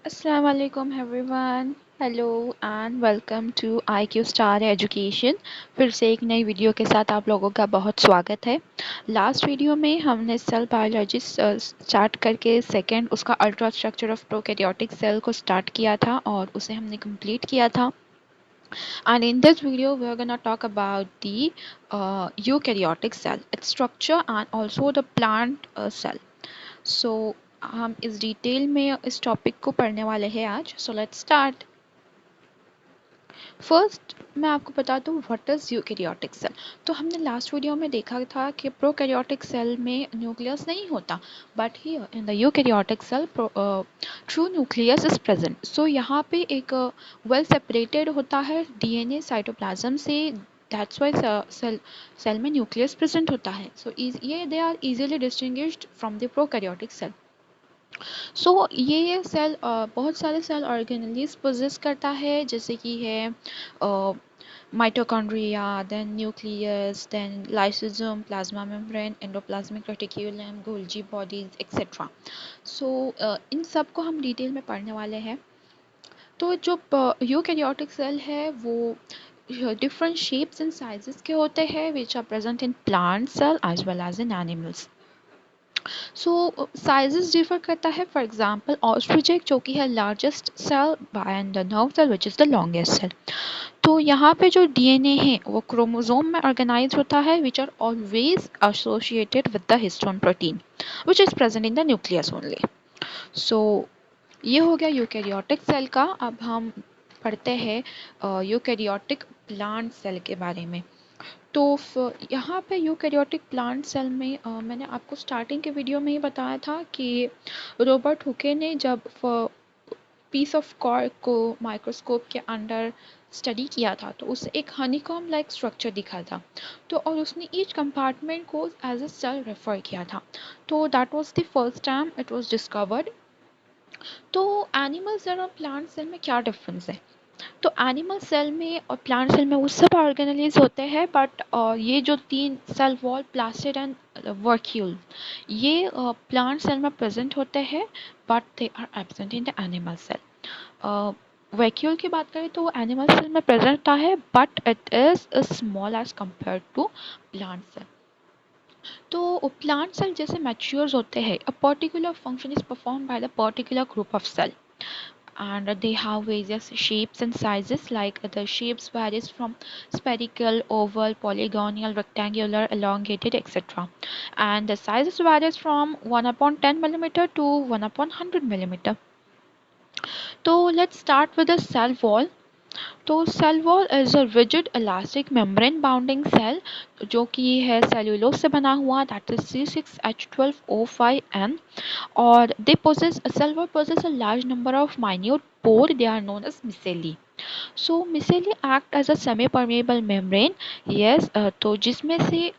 Assalamu alaikum everyone. Hello and welcome to IQ star education. फिर से एक नई वीडियो के साथ आप लोगों का बहुत स्वागत है। लास्ट वीडियो में हमने सेल बायोलॉजी स्टार्ट करके सेकंड उसका ultra structure of prokaryotic cell को स्टार्ट किया था और उसे हमने कंप्लीट किया था। And in this video we are going to talk about the eukaryotic cell, its structure and also the plant cell. So हम इस डिटेल में इस टॉपिक को पढ़ने वाले हैं आज। So let's start. फर्स्ट मैं आपको बता दूं व्हाट इज यूकैरियोटिक सेल। तो हमने लास्ट वीडियो में देखा था कि प्रोकैरियोटिक सेल में न्यूक्लियस नहीं होता, but here in the eukaryotic cell true nucleus is present. So यहाँ पे एक वेल सेपरेटेड होता है डीएनए साइटोप्लाज्म से, दैट्स वाई सेल में न्यूक्लियस प्रेजेंट होता है। सो ये they are easily distinguished from the prokaryotic cell. So ये सेल बहुत सारे सेल ऑर्गेनेलीज पोजेस करता है, जैसे कि है mitochondria, then nucleus, then lysosome, plasma membrane, endoplasmic reticulum, Golgi bodies etcetera. So इन सब को हम डिटेल में पढ़ने वाले हैं। तो जो यूकैरियोटिक सेल है वो डिफरेंट शेप्स एंड साइजेस के होते हैं which are present in plant cell as well as in animals. So sizes differ करता है। फॉर एग्जांपल ऑस्ट्रिच जो कि है largest cell and the nerve cell which is the longest cell. तो यहाँ पे जो डीएनए है वो क्रोमोसोम में ऑर्गेनाइज होता है which are always associated with the histone protein which is present in the nucleus only. So ये हो गया यूकैरियोटिक सेल का। अब हम पढ़ते हैं यूकैरियोटिक प्लांट सेल के बारे में। तो यहाँ पे यूकैरियोटिक प्लांट सेल में मैंने आपको स्टार्टिंग के वीडियो में ही बताया था कि रॉबर्ट हुके ने जब पीस ऑफ कॉर्क को माइक्रोस्कोप के अंडर स्टडी किया था तो उसे एक हनीकॉम लाइक स्ट्रक्चर दिखा था। तो और उसने ईच कंपार्टमेंट को एज अ सेल रेफर किया था। तो that was the first time it was discovered. तो एनिमल सेल और प्लांट सेल में क्या डिफरेंस है? तो एनिमल सेल में और प्लांट सेल में वो सब ऑर्गेनेलीज होते हैं, बट ये जो तीन cell wall, plastid and vacuole, ये प्लांट सेल में प्रेजेंट होते हैं but they are absent in the animal cell. Vacuole की बात करें तो वो एनिमल सेल में प्रेजेंट होता है but it is small as compare to plant cell. तो प्लांट सेल जैसे मैच्योर्स होते हैं, a particular function is perform by the particular group of cell and they have various shapes and sizes, like the shapes varies from spherical, oval, polygonal, rectangular, elongated, etc. And the sizes varies from 1 upon 10 millimeter to 1 upon 100 millimeter. So let's start with the cell wall. तो cell wall is a rigid elastic membrane bounding cell जो कि है cellulose से बना हुआ, that is C6H12O5N, और they possess cell wall possess a large number of minute pore, they are known as micelle. So micelle act as a semi permeable membrane, yes, तो जिसमें से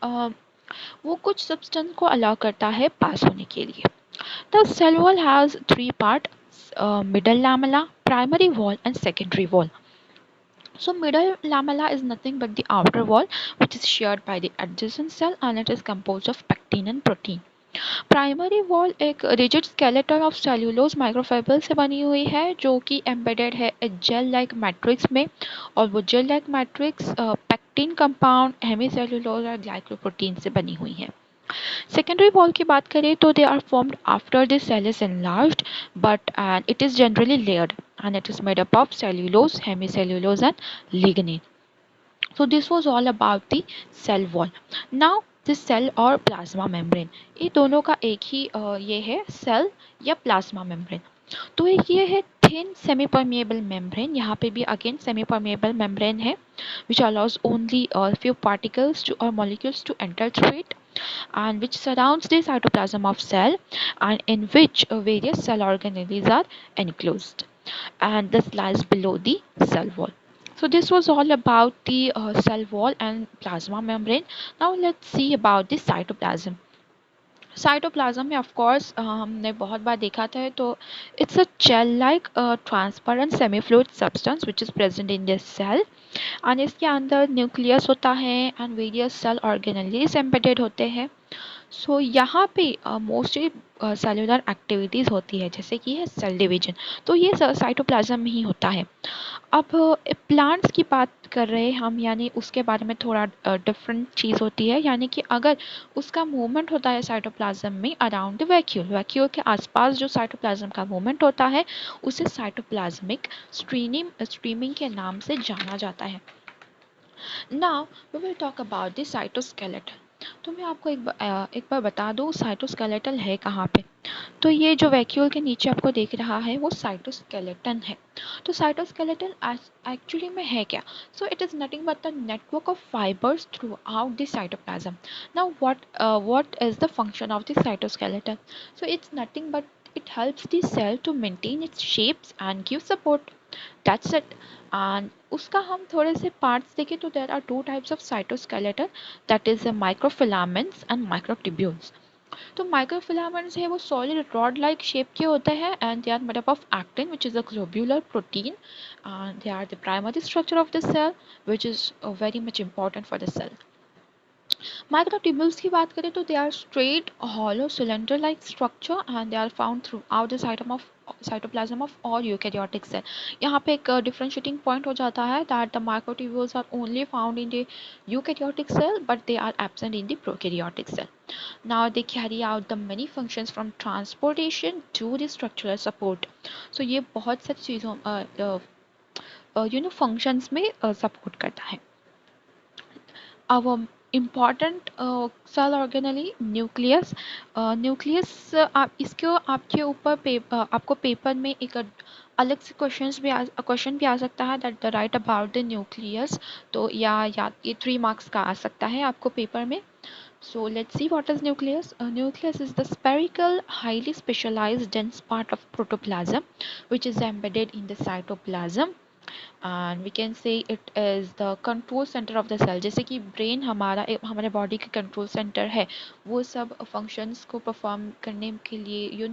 वो कुछ सब्सटेंस को अलाउ करता है पास होने के लिए। The cell wall has three part, middle lamella, primary wall and secondary wall. So middle lamella is nothing but the outer wall which is shared by the adjacent cell and it is composed of pectin and protein. Primary wall एक rigid skeleton of cellulose microfibre से बनी हुई है जो कि embedded है gel like matrix में, और वो gel like matrix pectin compound, hemicellulose और ग्लाइकोप्रोटीन से बनी हुई है। सेकेंडरी वॉल की बात करें तो they are formed after the cell is enlarged, but and it is generally layered and it is made up of cellulose, hemicellulose and lignin. So this was all about the cell wall. Now this cell और plasma membrane, ये दोनों का एक ही ये है cell या plasma membrane. तो एक ये है थिन सेमी परमिएबल मेम्ब्रेन, यहाँ पे भी अगेन सेमी परमिएबल मेम्ब्रेन है which allows only a few particles to or molecules to enter through it, and which surrounds the cytoplasm of cell and in which various cell organelles are enclosed, and this lies below the cell wall. So this was all about the cell wall and plasma membrane. Now let's see about the cytoplasm. Cytoplasm में of course हमने बहुत बार देखा था, तो it's a gel like transparent semi fluid substance which is present in this cell, और इसके अंदर न्यूक्लियस होता है and various cell organelles embedded होते हैं। सो यहाँ पे मोस्टली सेलुलर एक्टिविटीज़ होती है, जैसे कि है सेल डिवीजन, तो ये साइटोप्लाज्म में ही होता है। अब प्लांट्स की बात कर रहे हैं हम, यानी उसके बारे में थोड़ा डिफरेंट चीज़ होती है, यानी कि अगर उसका मूवमेंट होता है साइटोप्लाज्म में अराउंड द वैक्यूल, वैक्यूल के आसपास जो साइटोप्लाज्म का मूवमेंट होता है उसे साइटोप्लाज्मिक स्ट्रीमिंग के नाम से जाना जाता है। Now we will talk about the cytoskeleton. तो मैं आपको एक बार बता दूँ साइटोस्केलेटल है कहाँ पे। तो ये जो वैक्यूल के नीचे आपको दिख रहा है वो साइटोस्केलेटन है। तो साइटोस्केलेटन एक्चुअली में है क्या? So it is nothing but the network of fibres through out the cytoplasm. Now what is the function of the cytoskeleton? So it's nothing but it helps the cell to maintain its shapes and give support. That's it. And उसका हम थोड़े से parts देखें तो there are two types of cytoskeleton, that is the microfilaments and microtubules. तो microfilaments है वो solid rod like shape के होते हैं and they are made up of actin which is a globular protein and they are the primary structure of the cell which is very much important for the cell. Microtubules की बात करें तो they are straight hollow cylinder like structure and they are found throughout the cytoplasm of all eukaryotic cell. यहाँ पे एक differentiating point हो जाता है that the microtubules are only found in the eukaryotic cell but they are absent in the prokaryotic cell. Now they carry out the many functions from transportation to the structural support. So ये बहुत सारी चीज़ों functions में support करता है। our important cell organelle nucleus. Nucleus आप इसको आपके ऊपर आपको पेपर में एक अलग से क्वेश्चन भी आ सकता है that the right about the nucleus. तो या ये 3 मार्क्स का आ सकता है आपको पेपर में। So let's see what is nucleus. Nucleus is the spherical, highly specialized dense part of protoplasm which is embedded in the cytoplasm. And we can say it is the control center of the cell. जैसे कि brain हमारे body के control centre है, वो सब functions को perform करने के लिए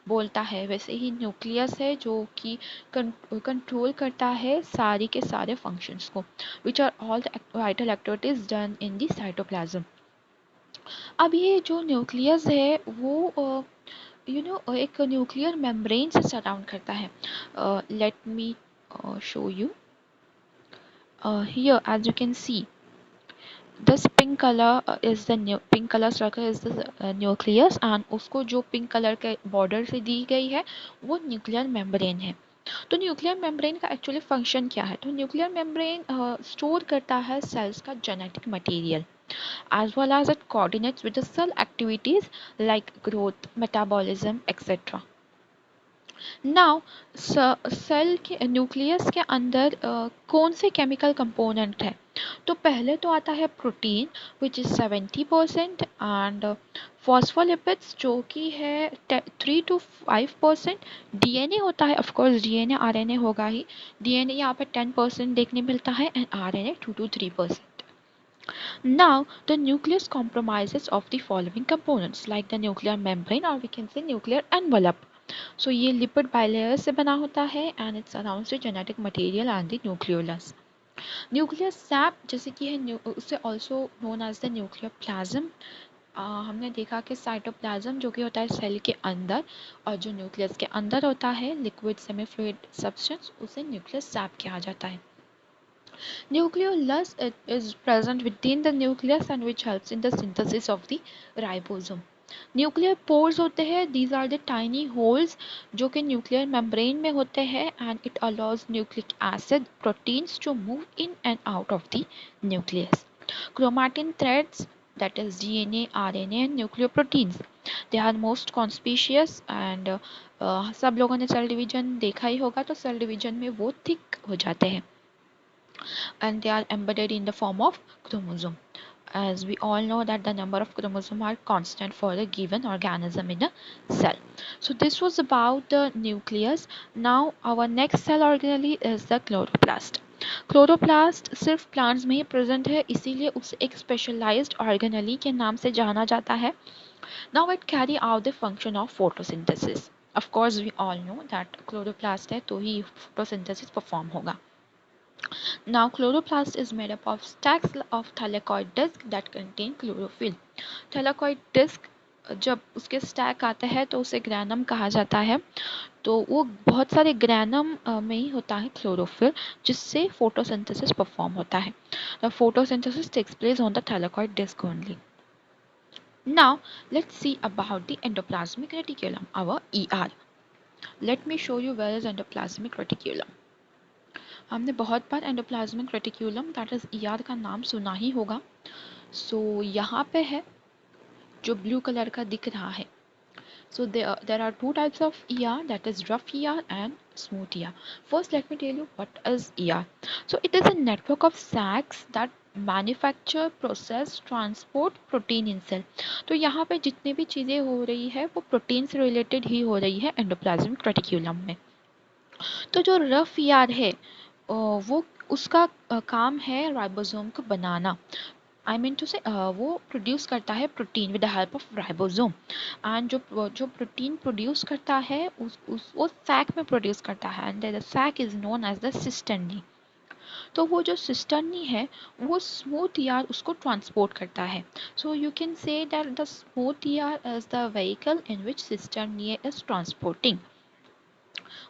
बोलता है, वैसे ही न्यूक्लियस है जो कि कंट्रोल करता है सारी के सारे फंक्शंस को, which are all the vital activities done in the cytoplasm. अब ये जो न्यूक्लियस है वो एक न्यूक्लियर मेम्ब्रेन से सराउंड करता है। Let me show you here as you can see this pink color is the pink color circle is the nucleus and उसको जो पिंक कलर के बॉर्डर से दी गई है वो न्यूक्लियर मेम्ब्रेन है। तो न्यूक्लियर मेम्ब्रेन का एक्चुअली फंक्शन क्या है? तो न्यूक्लियर मेम्ब्रेन स्टोर करता है सेल्स का genetic material as well as it coordinates with the cell activities like growth, metabolism, etc. Now cell के न्यूक्लियस के अंदर कौन से केमिकल कंपोनेंट है? तो पहले तो आता है protein which is 70% and phospholipids जो कि है 3 to 5%। डीएनए होता है, ऑफकोर्स डीएनए आरएनए होगा ही। डीएनए यहाँ पे 10% देखने मिलता है and RNA 2 to 3%। Now, the nucleus comprises of the following components like the nuclear membrane or we can say nuclear envelope. So ये lipid bilayer से बना होता है and it surrounds the genetic material and the nucleolus. Nucleus sap जैसे कि है उसे also known as the nuclear plasm. हमने देखा कि साइटोप्लाज्म जो कि होता है सेल के अंदर और जो न्यूक्लियस के अंदर होता है लिक्विड सेमी फ्लूइड सब्सटेंस उसे न्यूक्लियस सैप कहा जाता है। Nucleolus is present within the nucleus and which helps in the synthesis of the ribosome. Nuclear pores होते हैं, these are the tiny holes जो कि न्यूक्लियर मेम्ब्रेन में होते हैं and it allows nucleic acid proteins to move in and out of the nucleus. Chromatin threads, that is DNA, RNA and nucleoproteins, they are most conspicuous and सब लोगों ने cell division देखा ही होगा, तो cell division में वो thick हो जाते हैं and they are embedded in the form of chromosome. As we all know that the number of chromosomes are constant for a given organism in a cell. So this was about the nucleus. Now our next cell organelle is the chloroplast. Chloroplast सिर्फ plants में ही present है, इसीलिए उसे एक specialised organelle के नाम से जाना जाता है। Now it carry out the function of photosynthesis. Of course we all know that chloroplast है तो ही फोटोसिंथेसिस परफॉर्म होगा। Now chloroplast is made up of stacks of thylakoid disc that contain chlorophyll. Thylakoid disc जब उसके stack आते हैं तो उसे ग्रैनम कहा जाता है। तो वो बहुत सारे ग्रैनम में ही होता है क्लोरोफिल, जिससे फोटोसिंथेसिस परफॉर्म होता है। The photosynthesis takes place on the thylakoid disc only. Now let's see about the endoplasmic reticulum, our ER. Let me show you where is endoplasmic reticulum. हमने बहुत बार endoplasmic reticulum that is ER का नाम सुना ही होगा। सो यहाँ पे है जो ब्लू कलर का दिख रहा है। So there are two types of ER, that is rough ER and smooth ER. First let me tell you what is ER. So it is a network of sacs that manufacture, process, transport protein in cell. तो यहाँ पे जितने भी चीज़ें हो रही है वो प्रोटीन से रिलेटेड ही हो रही है एंडोप्लाज्मिक रेटिक्यूलम में। तो जो रफ ER है वो उसका काम है राइबोसोम को बनाना। आई मीन टू से वो प्रोड्यूस करता है protein with the help of ribosome. And जो प्रोटीन प्रोड्यूस करता है वो सैक में प्रोड्यूस करता है and the sac is known as the cisternae. तो वो जो सिस्टर्नी है वो स्मूथ ईआर उसको ट्रांसपोर्ट करता है। So you can say that the smooth ER is the vehicle in which cisternae is transporting.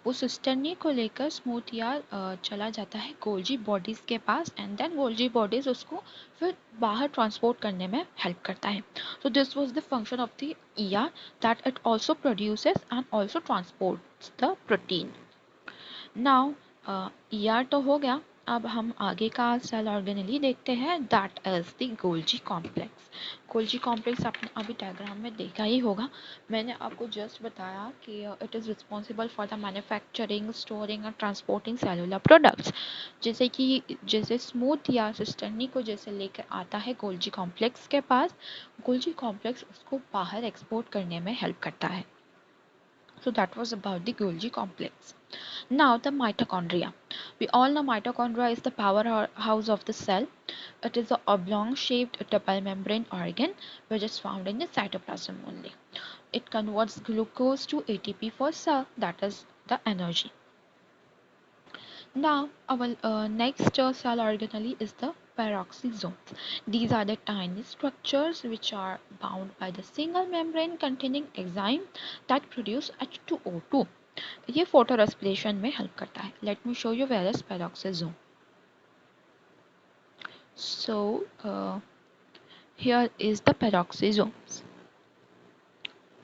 वो सिस्टर्नी को लेकर स्मूथ ईआर चला जाता है गोल्जी बॉडीज के पास एंड देन गोल्जी बॉडीज उसको फिर बाहर ट्रांसपोर्ट करने में हेल्प करता है। So this was the function of the ER, that it also produces and also transports the protein. Now ER तो हो गया, अब हम आगे का सेल ऑर्गेनेली देखते हैं, that is the Golgi complex. Golgi complex आपने अभी डायग्राम में देखा ही होगा। मैंने आपको जस्ट बताया कि it is responsible for the manufacturing, storing और ट्रांसपोर्टिंग सेलुलर प्रोडक्ट्स। जैसे स्मूथ या सिस्टर्नी को जैसे लेकर आता है गोल्जी कॉम्प्लेक्स के पास, गोल्जी कॉम्प्लेक्स उसको बाहर एक्सपोर्ट करने में हेल्प करता है। So that was about the Golgi complex. Now the mitochondria. We all know mitochondria is the powerhouse of the cell. It is a oblong-shaped double membrane organ which is found in the cytoplasm only. It converts glucose to ATP for cell, that is the energy. Now our next cell organelle is the peroxisomes. These are the tiny structures which are bound by the single membrane containing enzyme that produce H2O2. ये photo respiration में help करता है। Let me show you where is peroxisome. So here is the peroxisomes.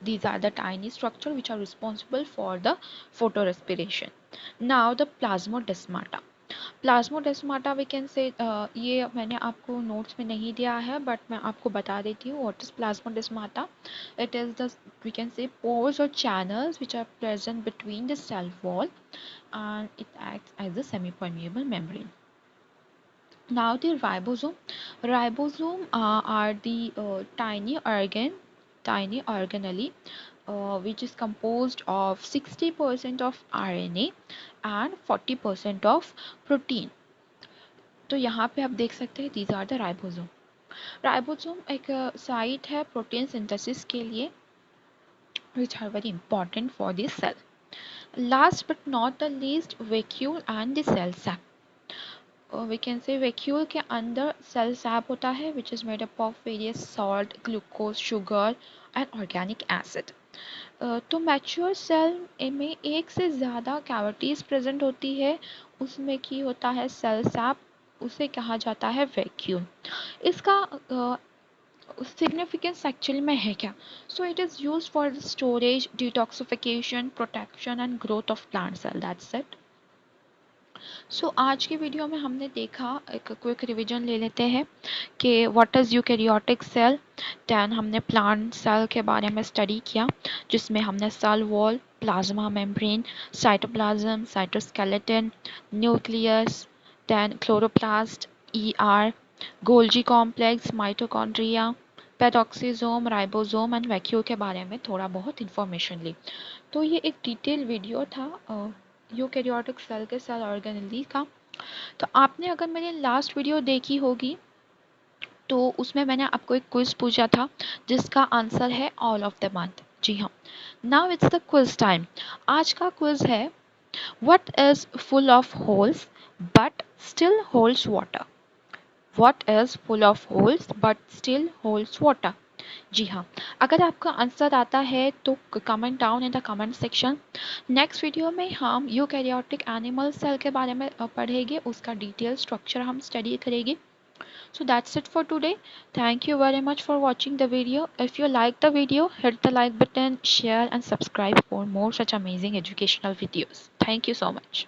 These are the tiny structure which are responsible for the photorespiration. Now the plasmodesmata. Plasmodesmata we can say ये मैंने आपको notes में नहीं दिया है but मैं आपको बता देती हूँ what is plasmodesmata. It is the we can say pores or channels which are present between the cell wall and it acts as a semi-permeable membrane. Now the ribosome. Ribosome are the tiny organelle which is composed of 60% of RNA and 40% of protein. तो यहाँ पे आप देख सकते हैं these are the ribosome. Ribosome एक site है protein synthesis के लिए which are very important for the cell. Last but not the least, vacuole and the cell sap. We can say vacuole के अंदर cell sap होता है which is made up of various salt, glucose, sugar and organic acid. तो mature cell में एक से ज़्यादा cavities present होती है, उसमें की होता है सेल सैप, उसे कहा जाता है वैक्यूम। इसका सिग्निफिकेंस एक्चुअली में है क्या? So it is used for storage, detoxification, protection and growth of plant cell, that's it. So आज के वीडियो में हमने देखा, एक क्विक रिवीजन ले लेते हैं कि what is eukaryotic cell. Then हमने प्लांट सेल के बारे में स्टडी किया जिसमें हमने cell wall, plasma membrane, cytoplasm, cytoskeleton, nucleus, then chloroplast, ER, Golgi complex, mitochondria, peroxisome, ribosome and vacuole के बारे में थोड़ा बहुत इन्फॉर्मेशन ली। तो ये एक डिटेल वीडियो था यूकैरियोटिक सेल के सेल ऑर्गेनेली का। तो आपने अगर मेरी लास्ट वीडियो देखी होगी तो उसमें मैंने आपको एक क्विज पूछा था जिसका आंसर है ऑल ऑफ द मंथ। जी हाँ, now it's the quiz time. आज का क्विज है what is full of holes but still holds water? What is full of holes but still holds water? जी हाँ, अगर आपका आंसर आता है तो comment down in the comment section. Next video में हम यूकैरियोटिक एनिमल सेल के बारे में पढ़ेंगे, उसका डिटेल स्ट्रक्चर हम स्टडी करेंगे। So that's it for today. Thank you very much for watching the video. If you like the video, hit the like button, share and subscribe for more such amazing educational videos. Thank you so much.